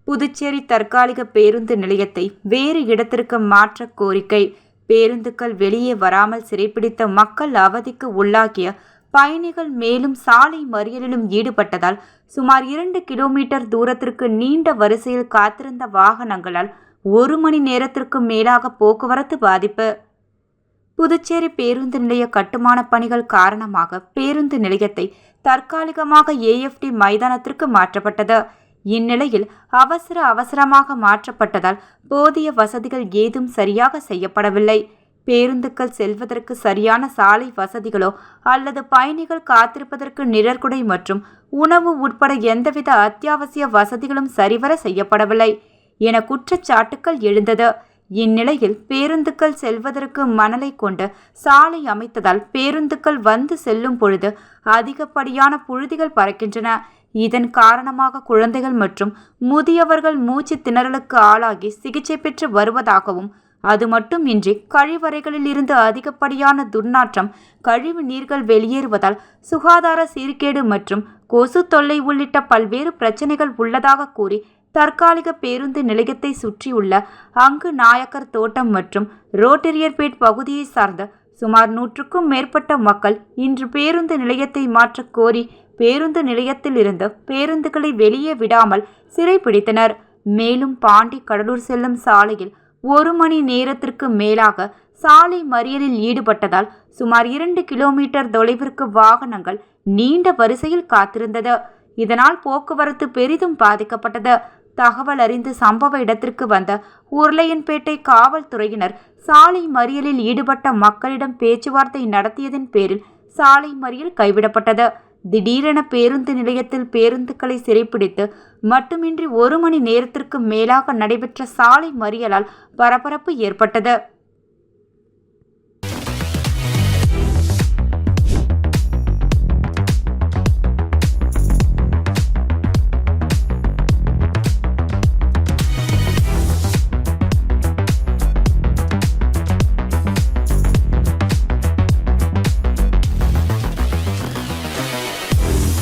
புதுச்சேரி தற்காலிக பேருந்து நிலையத்தை வேறு இடத்திற்கு மாற்ற கோரிக்கை. பேருந்துகள் வெளியே வராமல் சிறைப்பிடித்த மக்கள் அவதிக்கு உள்ளாகிய பயணிகள் மேலும் சாலை மறியலிலும் ஈடுபட்டதால் சுமார் 2 கிலோமீட்டர் தூரத்திற்கு நீண்ட வரிசையில் காத்திருந்த வாகனங்களால் 1 மணி நேரத்திற்கு மேலாக போக்குவரத்து பாதிப்பு. புதுச்சேரி பேருந்து நிலைய கட்டுமான பணிகள் காரணமாக பேருந்து நிலையத்தை தற்காலிகமாக AFT மைதானத்திற்கு மாற்றப்பட்டது. இந்நிலையில் அவசரமாக மாற்றப்பட்டதால் போதிய வசதிகள் ஏதும் சரியாக செய்யப்படவில்லை. பேருந்துகள் செல்வதற்கு சரியான சாலை வசதிகளோ அல்லது பயணிகள் காத்திருப்பதற்கு நிழற்குடை மற்றும் உணவு உட்பட எந்தவித அத்தியாவசிய வசதிகளும் சரிவர செய்யப்படவில்லை என குற்றச்சாட்டுக்கள் எழுந்தது. இந்நிலையில் பேருந்துகள் செல்வதற்கு மணலை கொண்டு சாலை அமைத்ததால் பேருந்துகள் வந்து செல்லும் பொழுது அதிகப்படியான புழுதிகள் பறக்கின்றன. இதன் காரணமாக குழந்தைகள் மற்றும் முதியவர்கள் மூச்சு திணறலுக்கு ஆளாகி சிகிச்சை பெற்று வருவதாகவும், அது மட்டுமின்றி கழிவறைகளில் இருந்து அதிகப்படியான துர்நாற்றம், கழிவு நீர்கள் வெளியேறுவதால் சுகாதார சீர்கேடு மற்றும் கொசு தொல்லை உள்ளிட்ட பல்வேறு பிரச்சனைகள் உள்ளதாக கூறி தற்காலிக பேருந்து நிலையத்தை சுற்றியுள்ள அங்கு நாயக்கர் தோட்டம் மற்றும் ரோட்டரியர்பேட் பகுதியை சார்ந்த சுமார் 100க்கும் மேற்பட்ட மக்கள் இன்று பேருந்து நிலையத்தை மாற்ற கோரி பேருந்து நிலையத்தில் இருந்து பேருந்துகளை வெளியே விடாமல் சிறைப்பிடித்தனர். மேலும் பாண்டி கடலூர் செல்லும் சாலையில் 1 மணி நேரத்திற்கு மேலாக சாலை மறியலில் ஈடுபட்டதால் சுமார் 2 கிலோமீட்டர் தொலைவிற்கு வாகனங்கள் நீண்ட வரிசையில் காத்திருந்தது. இதனால் போக்குவரத்து பெரிதும் பாதிக்கப்பட்டது. தகவல் அறிந்து சம்பவ இடத்திற்கு வந்த உருளையன்பேட்டை காவல்துறையினர் சாலை மறியலில் ஈடுபட்ட மக்களிடம் பேச்சுவார்த்தை நடத்தியதன் பேரில் சாலை மறியல் கைவிடப்பட்டது. திடீரென பேருந்து நிலையத்தில் பேருந்துகளை சிறைப்பிடித்து மட்டுமின்றி 1 மணி நேரத்திற்கு மேலாக நடைபெற்ற சாலை மறியலால் பரபரப்பு ஏற்பட்டது.